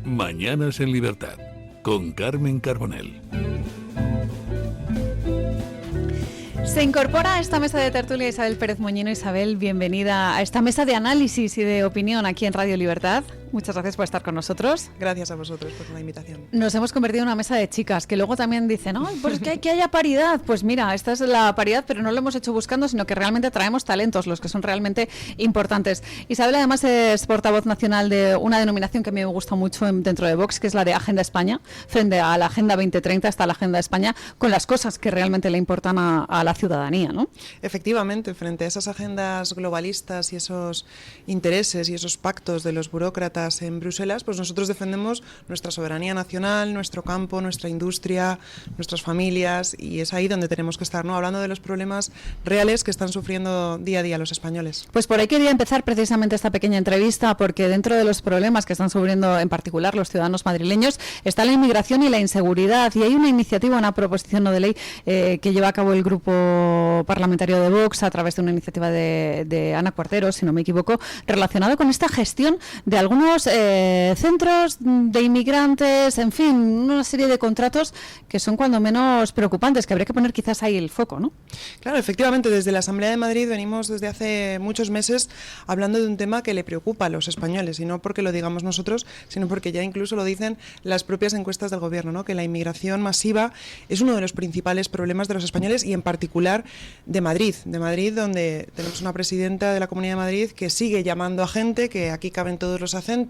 Mañanas en Libertad, con Carmen Carbonell. Se incorpora a esta mesa de tertulia Isabel Pérez Moñino. Isabel, bienvenida a esta mesa de análisis y de opinión aquí en Radio Libertad. Muchas gracias por estar con nosotros. Gracias a vosotros por la invitación. Nos hemos convertido en una mesa de chicas que luego también dicen, ¡ay, pues que haya paridad! Pues mira, esta es la paridad, pero no lo hemos hecho buscando, sino que realmente traemos talentos, los que son realmente importantes. Isabel además es portavoz nacional de una denominación que a mí me gusta mucho dentro de Vox, que es la de Agenda España. Frente a la Agenda 2030 está la Agenda España con las cosas que realmente le importan a la ciudadanía, ¿no? Efectivamente, frente a esas agendas globalistas y esos intereses y esos pactos de los burócratas en Bruselas, pues nosotros defendemos nuestra soberanía nacional, nuestro campo, nuestra industria, nuestras familias, y es ahí donde tenemos que estar, ¿no? Hablando de los problemas reales que están sufriendo día a día los españoles. Pues por ahí quería empezar precisamente esta pequeña entrevista, porque dentro de los problemas que están sufriendo en particular los ciudadanos madrileños está la inmigración y la inseguridad, y hay una iniciativa, una proposición no de ley que lleva a cabo el grupo parlamentario de Vox a través de una iniciativa de Ana Cuartero, si no me equivoco, relacionado con esta gestión de algunos centros de inmigrantes, en fin, una serie de contratos que son cuando menos preocupantes, que habría que poner quizás ahí el foco, ¿no? Claro, efectivamente, desde la Asamblea de Madrid venimos desde hace muchos meses hablando de un tema que le preocupa a los españoles, y no porque lo digamos nosotros, sino porque ya incluso lo dicen las propias encuestas del gobierno, ¿no? Que la inmigración masiva es uno de los principales problemas de los españoles, y en particular de Madrid, donde tenemos una presidenta de la Comunidad de Madrid que sigue llamando a gente, que aquí caben todos los acentos,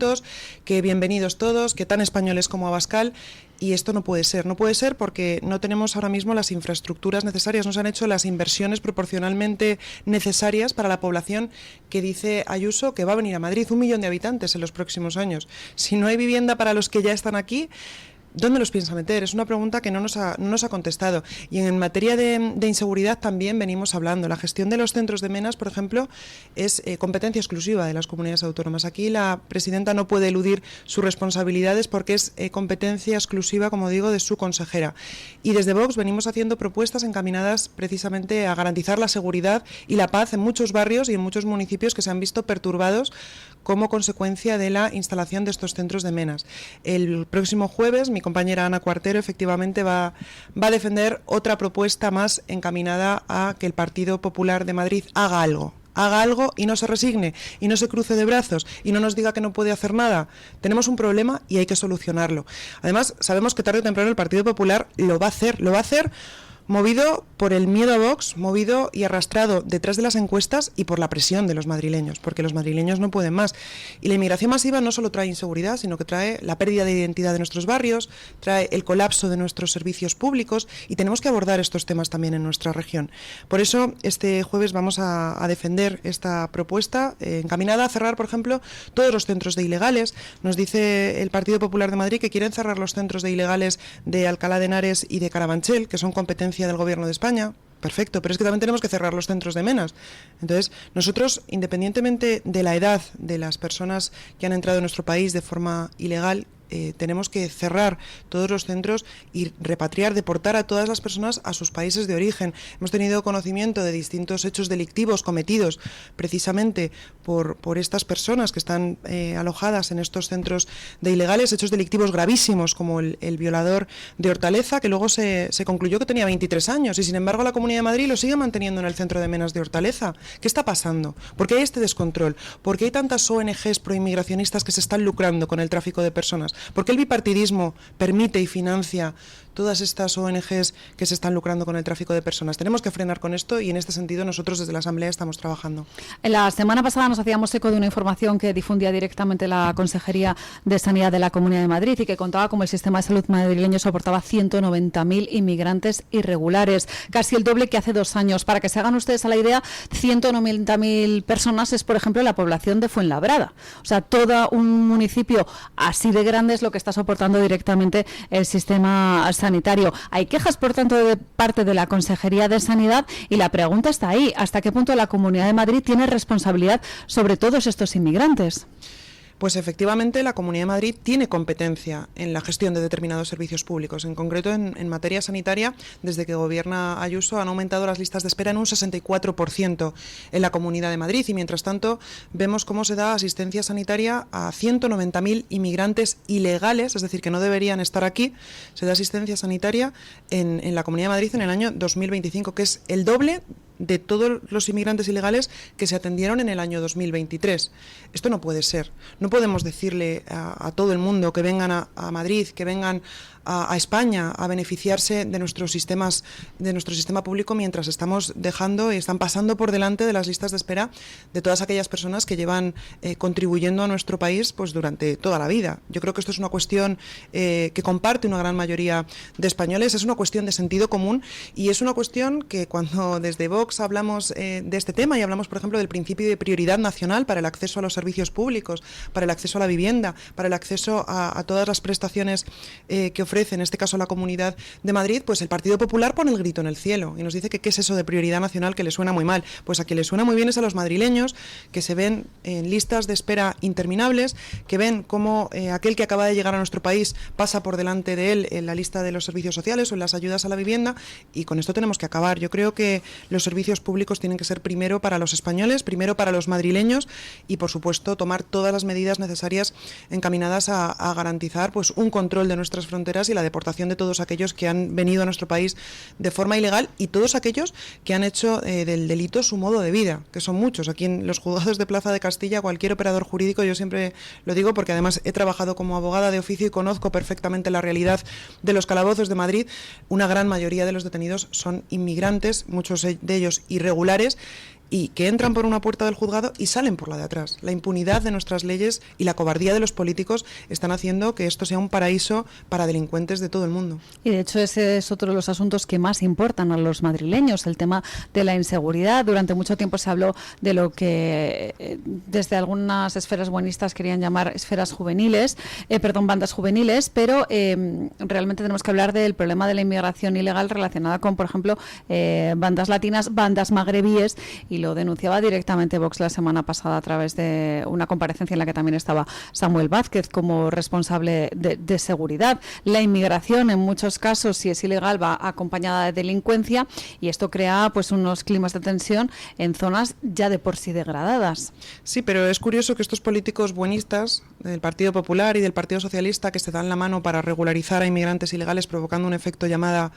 que bienvenidos todos, que tan españoles como Abascal. Y esto no puede ser porque no tenemos ahora mismo las infraestructuras necesarias, no se han hecho las inversiones proporcionalmente necesarias para la población que dice Ayuso que va a venir a Madrid, 1 millón de habitantes en los próximos años. Si no hay vivienda para los que ya están aquí, ¿dónde los piensa meter? Es una pregunta que no nos ha contestado. Y en materia de inseguridad también venimos hablando. La gestión de los centros de menas, por ejemplo, es competencia exclusiva de las comunidades autónomas. Aquí la presidenta no puede eludir sus responsabilidades porque es competencia exclusiva, como digo, de su consejera. Y desde Vox venimos haciendo propuestas encaminadas precisamente a garantizar la seguridad y la paz en muchos barrios y en muchos municipios que se han visto perturbados como consecuencia de la instalación de estos centros de menas. El próximo jueves mi compañera Ana Cuartero efectivamente va a defender otra propuesta más encaminada a que el Partido Popular de Madrid haga algo y no se resigne y no se cruce de brazos y no nos diga que no puede hacer nada. Tenemos un problema y hay que solucionarlo. Además, sabemos que tarde o temprano el Partido Popular lo va a hacer movido por el miedo a Vox, movido y arrastrado detrás de las encuestas y por la presión de los madrileños, porque los madrileños no pueden más. Y la inmigración masiva no solo trae inseguridad, sino que trae la pérdida de identidad de nuestros barrios, trae el colapso de nuestros servicios públicos, y tenemos que abordar estos temas también en nuestra región. Por eso, este jueves vamos a defender esta propuesta encaminada a cerrar, por ejemplo, todos los centros de ilegales. Nos dice el Partido Popular de Madrid que quieren cerrar los centros de ilegales de Alcalá de Henares y de Carabanchel, que son competencia del Gobierno de España. Perfecto, pero es que también tenemos que cerrar los centros de menas. Entonces, nosotros, independientemente de la edad de las personas que han entrado en nuestro país de forma ilegal, tenemos que cerrar todos los centros y repatriar, deportar a todas las personas a sus países de origen. Hemos tenido conocimiento de distintos hechos delictivos cometidos precisamente por estas personas que están alojadas en estos centros de ilegales, hechos delictivos gravísimos como el violador de Hortaleza, que luego se concluyó que tenía 23 años y sin embargo la Comunidad de Madrid lo sigue manteniendo en el centro de menas de Hortaleza. ¿Qué está pasando? ¿Por qué hay este descontrol? ¿Por qué hay tantas ONGs proinmigracionistas que se están lucrando con el tráfico de personas? ¿Por qué el bipartidismo permite y financia todas estas ONGs que se están lucrando con el tráfico de personas? Tenemos que frenar con esto y en este sentido nosotros desde la Asamblea estamos trabajando. La semana pasada nos hacíamos eco de una información que difundía directamente la Consejería de Sanidad de la Comunidad de Madrid y que contaba cómo el sistema de salud madrileño soportaba 190.000 inmigrantes irregulares, casi el doble que hace 2 años. Para que se hagan ustedes a la idea, 190.000 personas es, por ejemplo, la población de Fuenlabrada. O sea, todo un municipio así de grande es lo que está soportando directamente el sistema sanitario. Hay quejas, por tanto, de parte de la Consejería de Sanidad y la pregunta está ahí. ¿Hasta qué punto la Comunidad de Madrid tiene responsabilidad sobre todos estos inmigrantes? Pues efectivamente la Comunidad de Madrid tiene competencia en la gestión de determinados servicios públicos. En concreto, en materia sanitaria, desde que gobierna Ayuso han aumentado las listas de espera en un 64% en la Comunidad de Madrid y mientras tanto vemos cómo se da asistencia sanitaria a 190.000 inmigrantes ilegales, es decir, que no deberían estar aquí. Se da asistencia sanitaria en la Comunidad de Madrid en el año 2025, que es el doble de todos los inmigrantes ilegales que se atendieron en el año 2023. Esto no puede ser. No podemos decirle a todo el mundo que vengan a Madrid, que vengan a España a beneficiarse de nuestros sistemas, de nuestro sistema público, mientras estamos dejando y están pasando por delante de las listas de espera de todas aquellas personas que llevan contribuyendo a nuestro país pues durante toda la vida. Yo creo que esto es una cuestión que comparte una gran mayoría de españoles, es una cuestión de sentido común y es una cuestión que cuando desde Vox hablamos de este tema y hablamos, por ejemplo, del principio de prioridad nacional para el acceso a los servicios públicos, para el acceso a la vivienda, para el acceso a todas las prestaciones que ofrece, en este caso la Comunidad de Madrid, pues el Partido Popular pone el grito en el cielo y nos dice que qué es eso de prioridad nacional que le suena muy mal. Pues a quien le suena muy bien es a los madrileños, que se ven en listas de espera interminables, que ven cómo aquel que acaba de llegar a nuestro país pasa por delante de él en la lista de los servicios sociales o en las ayudas a la vivienda, y con esto tenemos que acabar. Yo creo que los servicios públicos tienen que ser primero para los españoles, primero para los madrileños y, por supuesto, tomar todas las medidas necesarias encaminadas a garantizar pues un control de nuestras fronteras y la deportación de todos aquellos que han venido a nuestro país de forma ilegal y todos aquellos que han hecho del delito su modo de vida, que son muchos. Aquí en los juzgados de Plaza de Castilla, cualquier operador jurídico, yo siempre lo digo porque además he trabajado como abogada de oficio y conozco perfectamente la realidad de los calabozos de Madrid, una gran mayoría de los detenidos son inmigrantes, muchos de ellos irregulares, y que entran por una puerta del juzgado y salen por la de atrás. La impunidad de nuestras leyes y la cobardía de los políticos están haciendo que esto sea un paraíso para delincuentes de todo el mundo. Y de hecho ese es otro de los asuntos que más importan a los madrileños, el tema de la inseguridad. Durante mucho tiempo se habló de lo que desde algunas esferas buenistas querían llamar esferas juveniles, bandas juveniles, pero realmente tenemos que hablar del problema de la inmigración ilegal relacionada con, por ejemplo, bandas latinas, bandas magrebíes, y lo denunciaba directamente Vox la semana pasada a través de una comparecencia en la que también estaba Samuel Vázquez como responsable de seguridad. La inmigración en muchos casos, si es ilegal, va acompañada de delincuencia y esto crea pues unos climas de tensión en zonas ya de por sí degradadas. Sí, pero es curioso que estos políticos buenistas del Partido Popular y del Partido Socialista que se dan la mano para regularizar a inmigrantes ilegales provocando un efecto llamada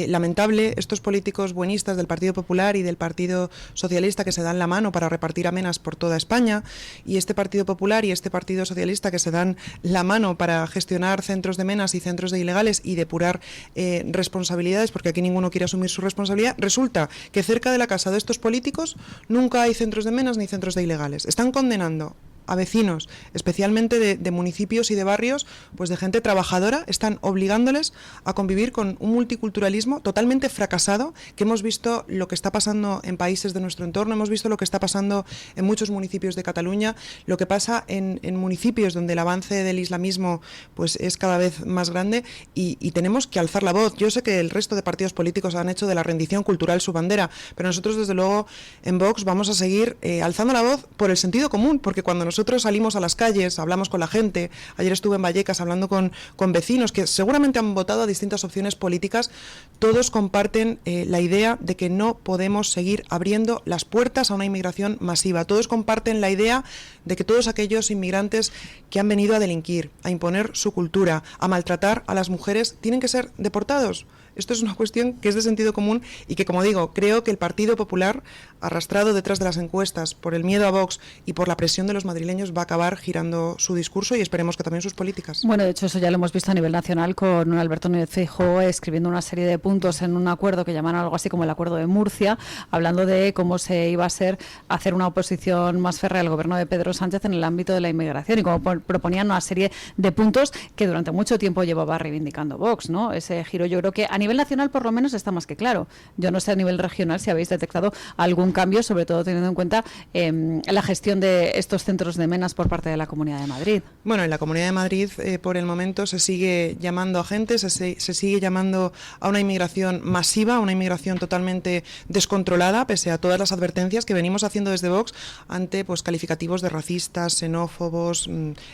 lamentable, estos políticos buenistas del Partido Popular y del Partido Socialista que se dan la mano para repartir amenas por toda España, y este Partido Popular y este Partido Socialista que se dan la mano para gestionar centros de menas y centros de ilegales y depurar responsabilidades, porque aquí ninguno quiere asumir su responsabilidad, resulta que cerca de la casa de estos políticos nunca hay centros de menas ni centros de ilegales. Están condenando a vecinos, especialmente de municipios y de barrios, pues de gente trabajadora, están obligándoles a convivir con un multiculturalismo totalmente fracasado, que hemos visto lo que está pasando en países de nuestro entorno, hemos visto lo que está pasando en muchos municipios de Cataluña, lo que pasa en municipios donde el avance del islamismo pues es cada vez más grande y tenemos que alzar la voz. Yo sé que el resto de partidos políticos han hecho de la rendición cultural su bandera, pero nosotros desde luego en Vox vamos a seguir alzando la voz por el sentido común, porque cuando nosotros salimos a las calles, hablamos con la gente, ayer estuve en Vallecas hablando con vecinos que seguramente han votado a distintas opciones políticas, todos comparten la idea de que no podemos seguir abriendo las puertas a una inmigración masiva, todos comparten la idea de que todos aquellos inmigrantes que han venido a delinquir, a imponer su cultura, a maltratar a las mujeres, tienen que ser deportados. Esto es una cuestión que es de sentido común y que, como digo, creo que el Partido Popular, arrastrado detrás de las encuestas por el miedo a Vox y por la presión de los madrileños, va a acabar girando su discurso y esperemos que también sus políticas. Bueno, de hecho eso ya lo hemos visto a nivel nacional con Alberto Núñez Feijóo escribiendo una serie de puntos en un acuerdo que llaman algo así como el Acuerdo de Murcia, hablando de cómo se iba a hacer una oposición más férrea al gobierno de Pedro Sánchez en el ámbito de la inmigración y cómo proponían una serie de puntos que durante mucho tiempo llevaba reivindicando Vox, ¿no? Ese giro yo creo que a nivel nivel nacional por lo menos está más que claro. Yo no sé a nivel regional si habéis detectado algún cambio, sobre todo teniendo en cuenta la gestión de estos centros de menas por parte de la Comunidad de Madrid. Bueno, en la Comunidad de Madrid por el momento se sigue llamando a gente, se sigue llamando a una inmigración masiva, una inmigración totalmente descontrolada, pese a todas las advertencias que venimos haciendo desde Vox ante pues calificativos de racistas, xenófobos,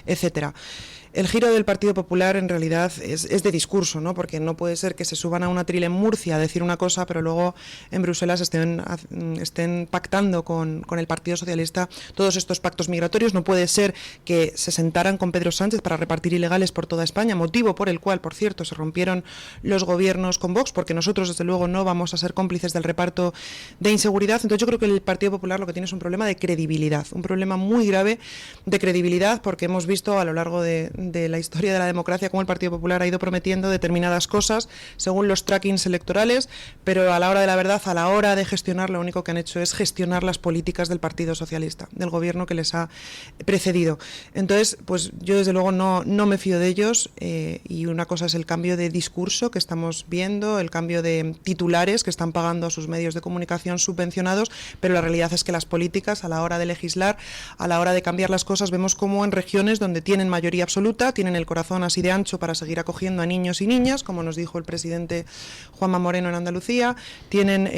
etcétera. El giro del Partido Popular en realidad es de discurso, ¿no? Porque no puede ser que se suban a un atril en Murcia a decir una cosa, pero luego en Bruselas estén pactando con el Partido Socialista todos estos pactos migratorios. No puede ser que se sentaran con Pedro Sánchez para repartir ilegales por toda España, motivo por el cual, por cierto, se rompieron los gobiernos con Vox, porque nosotros, desde luego, no vamos a ser cómplices del reparto de inseguridad. Entonces yo creo que el Partido Popular lo que tiene es un problema de credibilidad, un problema muy grave de credibilidad, porque hemos visto a lo largo de la historia de la democracia cómo el Partido Popular ha ido prometiendo determinadas cosas según los trackings electorales, pero a la hora de la verdad, a la hora de gestionar, lo único que han hecho es gestionar las políticas del Partido Socialista, del gobierno que les ha precedido. Entonces, pues yo desde luego no me fío de ellos, y una cosa es el cambio de discurso que estamos viendo, el cambio de titulares que están pagando a sus medios de comunicación subvencionados, pero la realidad es que las políticas, a la hora de legislar, a la hora de cambiar las cosas, vemos como en regiones donde tienen mayoría absoluta, tienen el corazón así de ancho para seguir acogiendo a niños y niñas, como nos dijo el presidente Juanma Moreno en Andalucía, tienen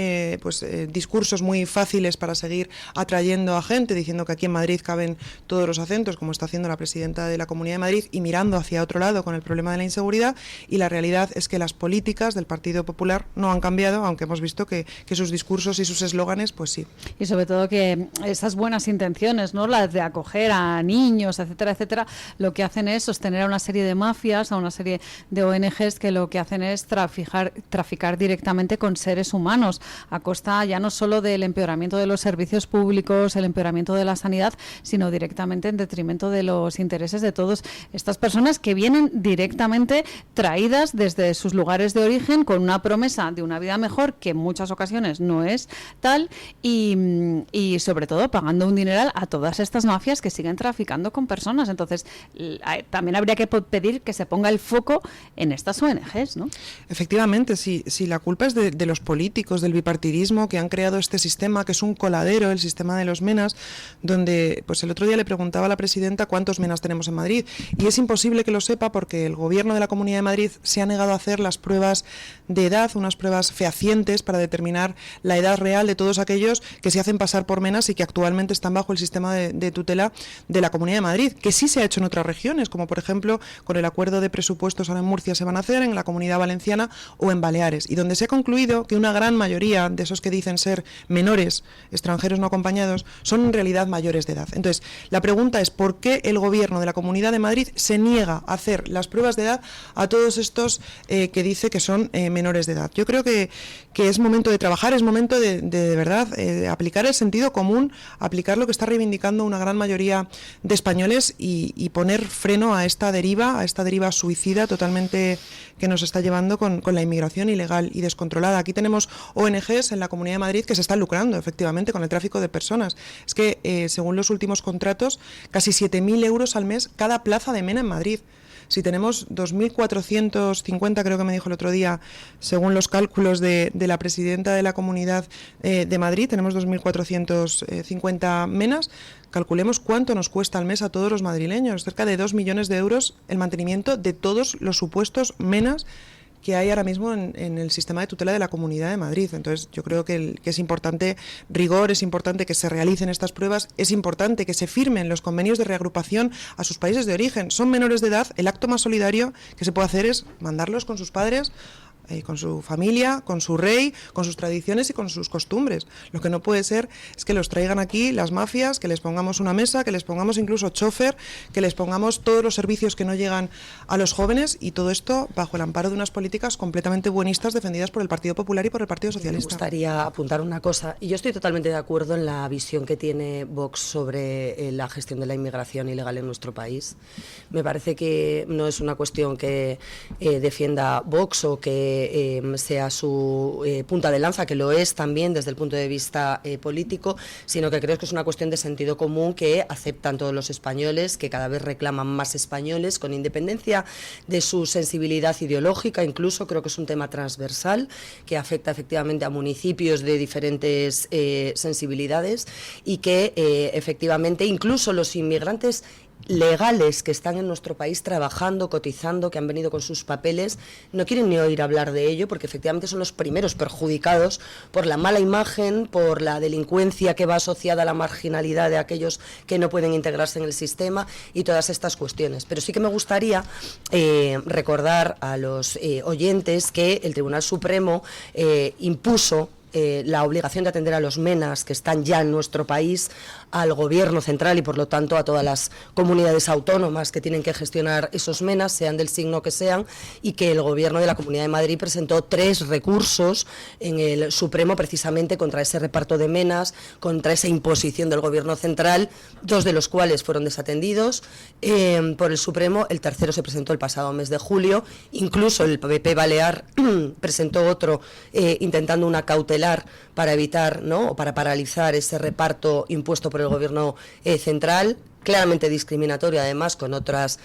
discursos muy fáciles para seguir atrayendo a gente, diciendo que aquí en Madrid caben todos los acentos, como está haciendo la presidenta de la Comunidad de Madrid, y mirando hacia otro lado con el problema de la inseguridad, y la realidad es que las políticas del Partido Popular no han cambiado, aunque hemos visto que sus discursos y sus eslóganes, pues sí. Y sobre todo que esas buenas intenciones, ¿no?, las de acoger a niños, etcétera, etcétera, lo que hacen es sostener a una serie de mafias, a una serie de ONGs que lo que hacen es traficar directamente con seres humanos, a costa ya no solo del empeoramiento de los servicios públicos, el empeoramiento de la sanidad, sino directamente en detrimento de los intereses de todas estas personas que vienen directamente traídas desde sus lugares de origen con una promesa de una vida mejor que en muchas ocasiones no es tal, y sobre todo pagando un dineral a todas estas mafias que siguen traficando con personas. Entonces también habría que pedir que se ponga el foco en estas ONGs, ¿no? Efectivamente, si la culpa es de los políticos, del bipartidismo que han creado este sistema, que es un coladero, el sistema de los menas, donde pues el otro día le preguntaba a la presidenta cuántos menas tenemos en Madrid, y es imposible que lo sepa porque el gobierno de la Comunidad de Madrid se ha negado a hacer las pruebas de edad, unas pruebas fehacientes para determinar la edad real de todos aquellos que se hacen pasar por menas y que actualmente están bajo el sistema de tutela de la Comunidad de Madrid, que sí se ha hecho en otras regiones, como por ejemplo con el acuerdo de presupuestos ahora en Murcia se van a hacer, en la Comunidad Valenciana o en Baleares, y donde se ha concluido que una gran mayoría de esos que dicen ser menores, extranjeros no acompañados, son en realidad mayores de edad. Entonces, la pregunta es ¿por qué el gobierno de la Comunidad de Madrid se niega a hacer las pruebas de edad a todos estos que dice que son menores de edad? Yo creo que es momento de trabajar, es momento de verdad aplicar el sentido común, aplicar lo que está reivindicando una gran mayoría de españoles y poner freno a esta deriva suicida totalmente que nos está llevando con la inmigración ilegal y descontrolada. Aquí tenemos ONGs en la Comunidad de Madrid que se están lucrando efectivamente con el tráfico de personas. Es que según los últimos contratos, casi 7.000 euros al mes cada plaza de mena en Madrid. Si tenemos 2.450, creo que me dijo el otro día, según los cálculos de la presidenta de la Comunidad de Madrid, tenemos 2.450 menas. Calculemos cuánto nos cuesta al mes a todos los madrileños, cerca de 2 millones de euros el mantenimiento de todos los supuestos menas que hay ahora mismo en el sistema de tutela de la Comunidad de Madrid. Entonces yo creo que es importante rigor, es importante que se realicen estas pruebas, es importante que se firmen los convenios de reagrupación a sus países de origen. Son menores de edad, el acto más solidario que se puede hacer es mandarlos con sus padres, con su familia, con su rey, con sus tradiciones y con sus costumbres. Lo que no puede ser es que los traigan aquí las mafias, que les pongamos una mesa, que les pongamos incluso chofer, que les pongamos todos los servicios que no llegan a los jóvenes, y todo esto bajo el amparo de unas políticas completamente buenistas defendidas por el Partido Popular y por el Partido Socialista. Me gustaría apuntar una cosa, y yo estoy totalmente de acuerdo en la visión que tiene Vox sobre la gestión de la inmigración ilegal en nuestro país. Me parece que no es una cuestión que defienda Vox o que sea su punta de lanza, que lo es también desde el punto de vista político, sino que creo que es una cuestión de sentido común que aceptan todos los españoles, que cada vez reclaman más españoles, con independencia de su sensibilidad ideológica. Incluso creo que es un tema transversal que afecta efectivamente a municipios de diferentes sensibilidades, y que efectivamente incluso los inmigrantes legales que están en nuestro país trabajando, cotizando, que han venido con sus papeles, no quieren ni oír hablar de ello, porque efectivamente son los primeros perjudicados por la mala imagen, por la delincuencia que va asociada a la marginalidad de aquellos que no pueden integrarse en el sistema y todas estas cuestiones. Pero sí que me gustaría recordar a los oyentes que el Tribunal Supremo impuso la obligación de atender a los MENAs que están ya en nuestro país al Gobierno central y por lo tanto a todas las comunidades autónomas que tienen que gestionar esos MENAs, sean del signo que sean, y que el Gobierno de la Comunidad de Madrid presentó 3 recursos en el Supremo precisamente contra ese reparto de MENAs, contra esa imposición del Gobierno central, 2 de los cuales fueron desatendidos por el Supremo. El tercero se presentó el pasado mes de julio. Incluso el PP Balear presentó otro intentando una cautelar para evitar, ¿no?, o para paralizar ese reparto impuesto por el Gobierno central, claramente discriminatorio además con otras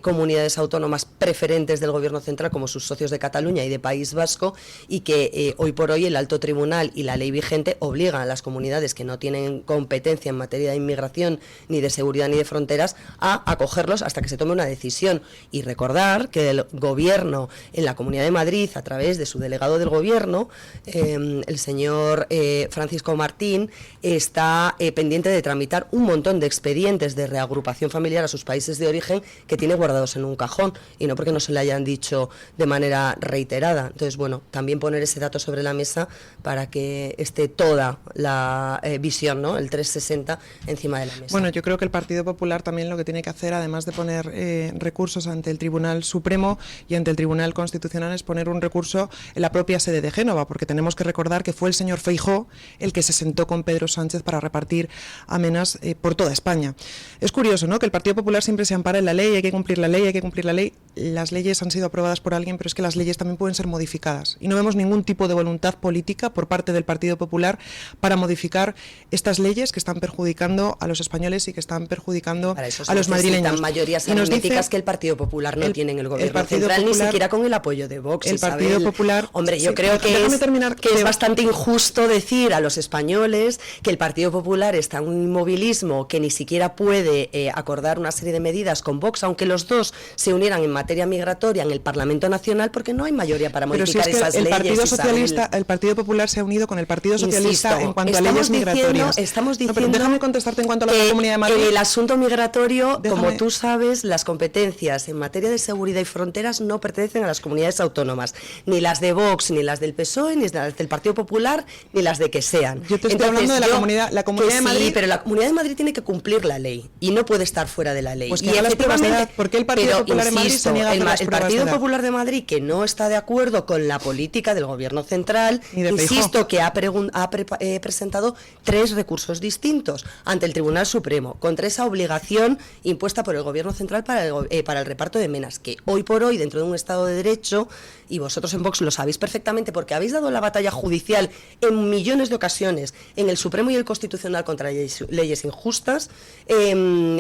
comunidades autónomas preferentes del Gobierno central como sus socios de Cataluña y de País Vasco, y que hoy por hoy el Alto Tribunal y la ley vigente obligan a las comunidades que no tienen competencia en materia de inmigración, ni de seguridad ni de fronteras, a acogerlos hasta que se tome una decisión. Y recordar que el Gobierno en la Comunidad de Madrid, a través de su delegado del Gobierno, el señor Francisco Martín, está pendiente de tramitar un montón de expedientes de reagrupación familiar a sus países de origen que tiene guardados en un cajón, y no porque no se le hayan dicho de manera reiterada. Entonces, bueno, también poner ese dato sobre la mesa para que esté toda la visión, ¿no?, el 360 encima de la mesa. Bueno, yo creo que el Partido Popular también lo que tiene que hacer, además de poner recursos ante el Tribunal Supremo y ante el Tribunal Constitucional, es poner un recurso en la propia sede de Génova, porque tenemos que recordar que fue el señor Feijóo el que se sentó con Pedro Sánchez para repartir amenas por toda España. Es curioso, ¿no?, que el Partido Popular siempre se ampara en la ley, hay que cumplir la ley, hay que cumplir la ley. Las leyes han sido aprobadas por alguien, pero es que las leyes también pueden ser modificadas. Y no vemos ningún tipo de voluntad política por parte del Partido Popular para modificar estas leyes que están perjudicando a los españoles y que están perjudicando a los madrileños. Mayorías aritméticas que el Partido Popular no tiene en el Gobierno central, ni siquiera con el apoyo de Vox. El Partido Popular... Hombre, yo creo que es bastante injusto decir a los españoles que el Partido Popular está en un inmovilismo, que ni siquiera puede acordar una serie de medidas con Vox, aunque los dos se unieran en materia migratoria en el Parlamento Nacional, porque no hay mayoría para modificar esas leyes. El Partido Popular se ha unido con el Partido Socialista en cuanto a leyes migratorias. Estamos diciendo déjame contestarte en cuanto a la Comunidad de Madrid. En el asunto migratorio, como tú sabes, las competencias en materia de seguridad y fronteras no pertenecen a las comunidades autónomas, ni las de Vox, ni las del PSOE, ni las del Partido Popular, ni las de que sean. Yo te estoy hablando de la Comunidad de Madrid. Sí, pero la Comunidad de Madrid tiene que cumplir la ley y no puede estar fuera de la ley. Pues que haga las pruebas de edad. ¿Por qué el Partido Popular de Madrid se niega a hacer las pruebas de edad? El Partido Popular de Madrid, que no está de acuerdo con la política del Gobierno central, insisto, que ha presentado 3 recursos distintos ante el Tribunal Supremo contra esa obligación impuesta por el Gobierno central para el reparto de menas, que hoy por hoy, dentro de un Estado de Derecho, y vosotros en Vox lo sabéis perfectamente porque habéis dado la batalla judicial en millones de ocasiones en el Supremo y el Constitucional contra leyes injustas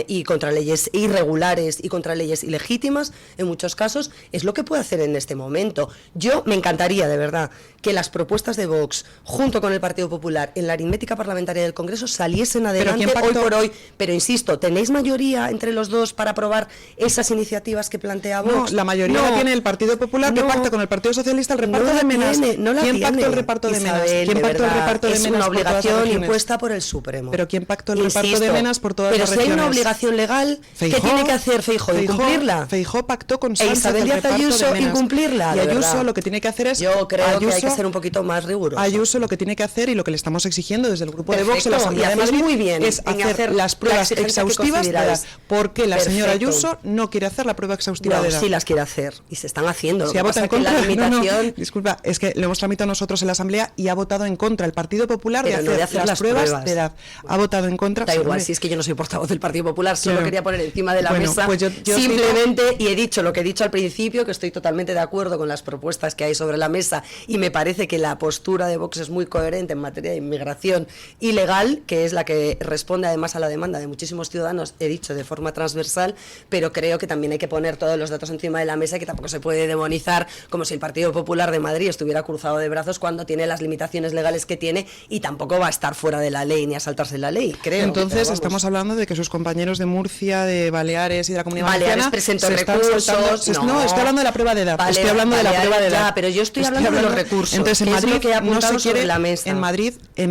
y contra leyes irregulares y contra leyes ilegítimas, en muchos casos, es lo que puede hacer en este momento. Yo me encantaría, de verdad, que las propuestas de Vox, junto con el Partido Popular, en la aritmética parlamentaria del Congreso, saliesen adelante hoy por hoy. Pero insisto, ¿tenéis mayoría entre los dos para aprobar esas iniciativas que plantea Vox? No, la mayoría la tiene el Partido Popular, que pacta con el Partido Socialista el reparto de menas. ¿Quién pactó el reparto de menas? ¿Quién pactó el reparto de menas? Es una obligación impuesta por el Supremo. Pero ¿quién pactó el reparto de menas por todas las regiones? Pero si hay una obligación legal, ¿qué tiene que hacer Feijóo? ¿Incumplirla? Feijóo pactó con Sánchez Isabel Díaz Ayuso incumplirla. Y Ayuso lo que tiene que hacer es... Yo creo que hay que ser un poquito más riguroso. Ayuso lo que tiene que hacer, y lo que le estamos exigiendo desde el grupo de Vox en la Asamblea de Madrid, muy bien, es hacer las pruebas exhaustivas de edad. ¿Por qué la señora Ayuso no quiere hacer la prueba exhaustiva de edad? Sí las quiere hacer, y se están haciendo. Si ha votado en contra, disculpa, es que lo hemos tramitado nosotros en la Asamblea y ha votado en contra el Partido Popular de hacer las pruebas de edad. Ha votado en contra. Da igual, si es que yo no soy portavoz portavoz del Partido Popular, solo Claro. quería poner encima de la Bueno, mesa pues yo simplemente, y he dicho lo que he dicho al principio, que estoy totalmente de acuerdo con las propuestas que hay sobre la mesa, y me parece que la postura de Vox es muy coherente en materia de inmigración ilegal, que es la que responde además a la demanda de muchísimos ciudadanos, he dicho de forma transversal, pero creo que también hay que poner todos los datos encima de la mesa, y que tampoco se puede demonizar como si el Partido Popular de Madrid estuviera cruzado de brazos cuando tiene las limitaciones legales que tiene, y tampoco va a estar fuera de la ley ni a saltarse la ley, creo. Entonces estamos hablando de que sus compañeros de Murcia, de Baleares y de la Comunidad Valenciana presentó se están recursos, saltando- no, estoy hablando de la prueba de edad. Estoy hablando de la prueba de edad. Ya, pero yo estoy hablando de los recursos. Entonces en que es Madrid lo que he no apuntado se quiere. sobre la mesa. En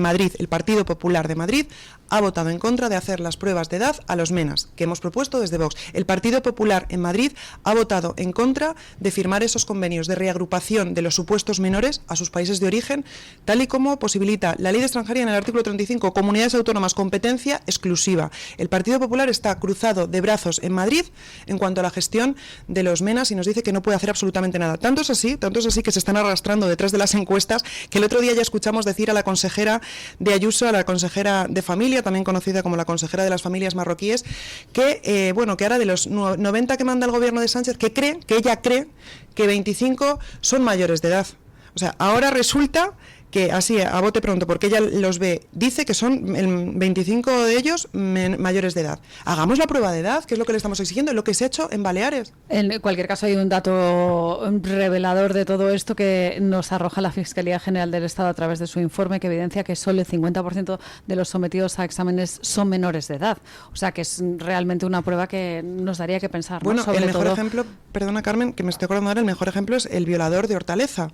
Madrid, el Partido Popular de Madrid ha votado en contra de hacer las pruebas de edad a los menas, que hemos propuesto desde Vox. El Partido Popular en Madrid ha votado en contra de firmar esos convenios de reagrupación de los supuestos menores a sus países de origen, tal y como posibilita la Ley de Extranjería en el artículo 35, comunidades autónomas, competencia exclusiva. El Partido Popular está cruzado de brazos en Madrid en cuanto a la gestión de los menas y nos dice que no puede hacer absolutamente nada. Tanto es así que se están arrastrando detrás de las encuestas, que el otro día ya escuchamos decir a la consejera de Ayuso, a la consejera de Familia, también conocida como la consejera de las familias marroquíes, que que ahora de los 90 que manda el gobierno de Sánchez, que ella cree que 25 son mayores de edad. O sea, ahora resulta que así, a bote pronto, porque ella los ve, dice que son el 25 de ellos mayores de edad. Hagamos la prueba de edad, que es lo que le estamos exigiendo, lo que se ha hecho en Baleares. En cualquier caso, hay un dato revelador de todo esto que nos arroja la Fiscalía General del Estado a través de su informe, que evidencia que solo el 50% de los sometidos a exámenes son menores de edad. O sea, que es realmente una prueba que nos daría que pensar, ¿no? Bueno, Sobre el mejor todo... ejemplo, perdona Carmen, que me estoy acordando ahora, el mejor ejemplo es el violador de Hortaleza,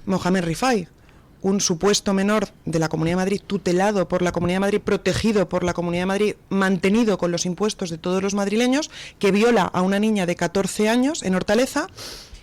Mohamed Rifai, un supuesto menor de la Comunidad de Madrid, tutelado por la Comunidad de Madrid, protegido por la Comunidad de Madrid, mantenido con los impuestos de todos los madrileños, que viola a una niña de 14 años en Hortaleza,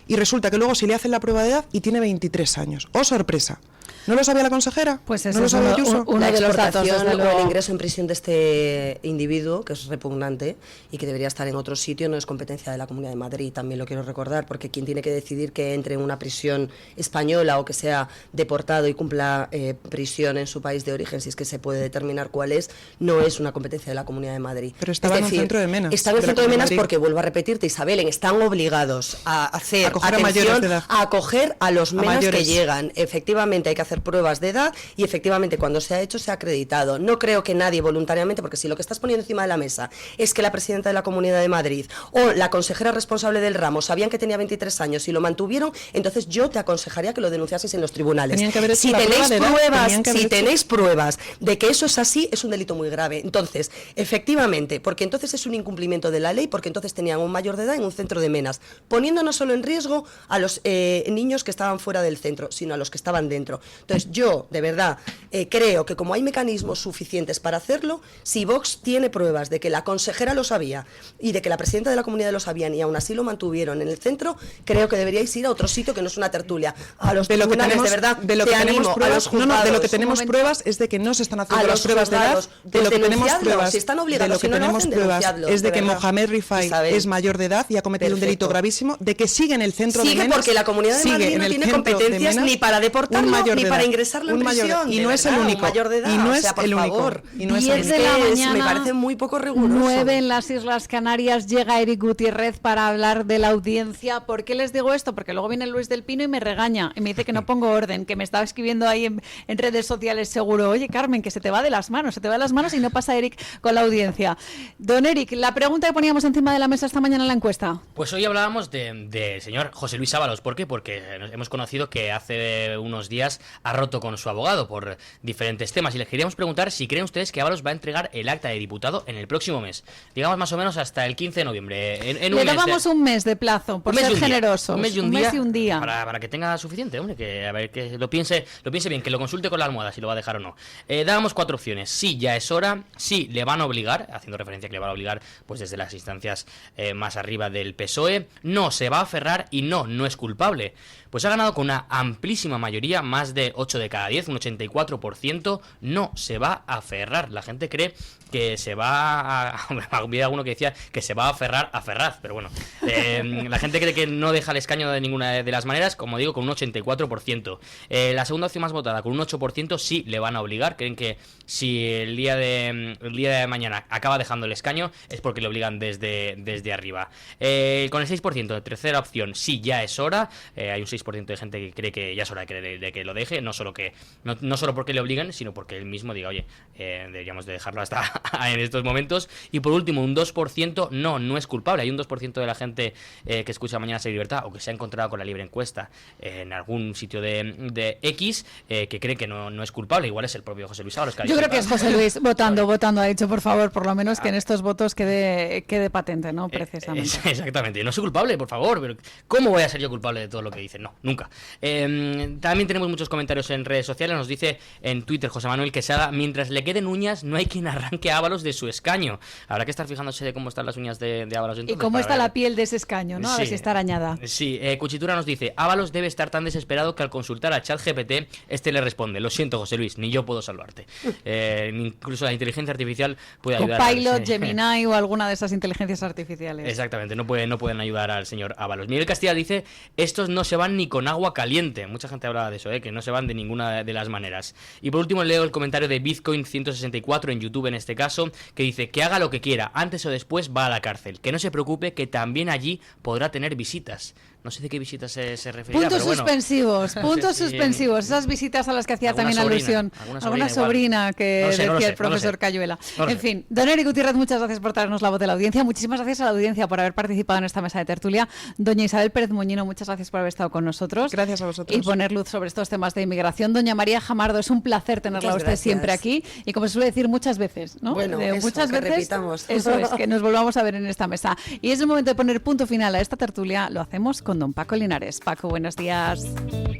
y resulta que luego si le hacen la prueba de edad y tiene 23 años. ¡Oh, sorpresa! ¿No lo sabía la consejera? Pues ¿No eso lo es sabía Ayuso? uno de los datos, exportación desde o luego. el ingreso en prisión de este individuo, que es repugnante y que debería estar en otro sitio, no es competencia de la Comunidad de Madrid, también lo quiero recordar, porque quien tiene que decidir que entre en una prisión española o que sea deportado y cumpla prisión en su país de origen, si es que se puede determinar cuál es, no es una competencia de la Comunidad de Madrid. Pero estaba en un centro de menas. Estaba en de un la centro de menas Comunidad de Madrid. porque, vuelvo a repetirte, Isabel, están obligados a hacer Acoger a mayores atención, de edad. a acoger a los menas que mayores. llegan. Efectivamente hay que hacer pruebas de edad y efectivamente cuando se ha hecho se ha acreditado. No creo que nadie voluntariamente, porque si lo que estás poniendo encima de la mesa es que la presidenta de la Comunidad de Madrid o la consejera responsable del ramo sabían que tenía 23 años y lo mantuvieron, entonces yo te aconsejaría que lo denunciases en los tribunales. Tenían que haber hecho Si la prueba tenéis de edad, pruebas, tenían que haber si hecho- tenéis pruebas de que eso es así, es un delito muy grave. Entonces, efectivamente, porque entonces es un incumplimiento de la ley, porque entonces tenían un mayor de edad en un centro de menas, poniendo no solo en riesgo a los niños que estaban fuera del centro, sino a los que estaban dentro. Entonces, yo, de verdad, creo que como hay mecanismos suficientes para hacerlo, si Vox tiene pruebas de que la consejera lo sabía y de que la presidenta de la comunidad lo sabían y aún así lo mantuvieron en el centro, creo que deberíais ir a otro sitio que no es una tertulia. A los De lo que tribunales, tenemos, de verdad, de lo que te tenemos animo, a pruebas, los no, no, de lo que juzgados. tenemos Un momento. pruebas es de que no se están haciendo A las los pruebas de edad. juzgados, De pues lo que tenemos denunciadlo, pruebas, si están de obligados, lo que si no lo tenemos hacen, pruebas denunciadlo, es de de que verdad. Mohamed Rifai Isabel. es mayor de edad y ha cometido un delito Perfecto. gravísimo, de que sigue en el centro de Sigue menas. porque la Comunidad de sigue Madrid en no el tiene centro de competencias menas, ni para deportarlo, un mayor ni de para edad, ingresarlo en un mayor de edad. prisión. Y de no es el verdad, único. un mayor de edad, Y no o es sea, por el único. favor. Y no es 10 el de único. la Es- mañana, me parece muy poco riguroso. 9 en las Islas Canarias, llega Eric Gutiérrez para hablar de la audiencia. ¿Por qué les digo esto? Porque luego viene Luis del Pino y me regaña y me dice que no pongo orden, que me estaba escribiendo ahí en redes sociales seguro. Oye, Carmen, que se te va de las manos, y no pasa Eric con la audiencia. Don Eric, la pregunta que poníamos encima de la mesa esta mañana en la encuesta. Pues hoy hablábamos del señor José Luis Ábalos. ¿Por qué? Porque hemos conocido que hace unos días ha roto con su abogado por diferentes temas y les queríamos preguntar si creen ustedes que Ábalos va a entregar el acta de diputado en el próximo mes. Digamos más o menos hasta el 15 de noviembre. En un Le mes dábamos un mes de plazo, por un mes ser y un día. generosos. Un mes y un día. Para que tenga suficiente, hombre, que a ver que lo piense bien, que lo consulte con la almohada si lo va a dejar o no. Dábamos 4 opciones. Sí, ya es hora. Sí, le van a obligar, haciendo referencia a que le van a obligar pues desde las instancias más arriba del PSOE. No, se va a aferrar y no es culpable. Pues ha ganado con una amplísima mayoría, más de 8 de cada 10, un 84%, no se va a aferrar. La gente cree que se va a... Había alguno que decía que se va a aferrar a Ferraz, pero bueno. La gente cree que no deja el escaño de ninguna de las maneras, como digo, con un 84%. La segunda opción más votada, con un 8%, sí le van a obligar. Creen que si el día de mañana acaba dejando el escaño es porque le obligan desde arriba. Con el 6% de tercera opción, sí, ya es hora. Hay un 6% de gente que cree que ya es hora de que lo deje, no solo porque le obligan, sino porque él mismo diga, oye, deberíamos de dejarlo hasta en estos momentos. Y por último, un 2% no es culpable. Hay un 2% de la gente que escucha Mañana Ser Libertad o que se ha encontrado con la libre encuesta en algún sitio de X que cree que no es culpable. Igual es el propio José Luis Ábalos. Yo creo que es José Luis votando. Ha dicho, por favor, por lo menos que en estos votos quede patente, ¿no? Precisamente. Exactamente. No soy culpable, por favor, pero ¿cómo voy a ser yo culpable de todo lo que dicen? No, nunca. También tenemos muchos comentarios en redes sociales. Nos dice en Twitter José Manuel Quesada: mientras le queden uñas, no hay quien arranque a Ábalos de su escaño. Habrá que estar fijándose de cómo están las uñas de Ábalos entonces. Y cómo está la piel de ese escaño, ¿no? A ver si está arañada. Sí, Cuchitura nos dice: Ábalos debe estar tan desesperado que al consultar a ChatGPT, le responde: lo siento, José Luis, ni yo puedo salvarte. Incluso la inteligencia artificial puede ayudar. Copilot, Gemini o alguna de esas inteligencias artificiales. Exactamente, no pueden ayudar al señor Ábalos. Miguel Castilla dice: estos no se van ni con agua caliente. Mucha gente hablaba de eso, que no se van de ninguna de las maneras. Y por último leo el comentario de Bitcoin 164 en YouTube en este caso, que dice: que haga lo que quiera, antes o después va a la cárcel. Que no se preocupe, que también allí podrá tener visitas. No sé de qué visitas se referirá, puntos pero suspensivos, puntos sí, suspensivos. Esas visitas a las que hacía también alusión. Alguna sobrina que decía el profesor Cayuela. En fin, don Eric Gutiérrez, muchas gracias por traernos la voz de la audiencia. Muchísimas gracias a la audiencia por haber participado en esta mesa de tertulia. Doña Isabel Pérez Moñino, muchas gracias por haber estado con nosotros. Gracias a vosotros. Y poner luz sobre estos temas de inmigración. Doña María Jamardo, es un placer tenerla a usted siempre aquí. Y como se suele decir muchas veces, ¿no? Bueno, muchas veces. Repitamos. Eso es, que nos volvamos a ver en esta mesa. Y es el momento de poner punto final a esta tertulia. Lo hacemos con don Paco Linares. Paco, buenos días.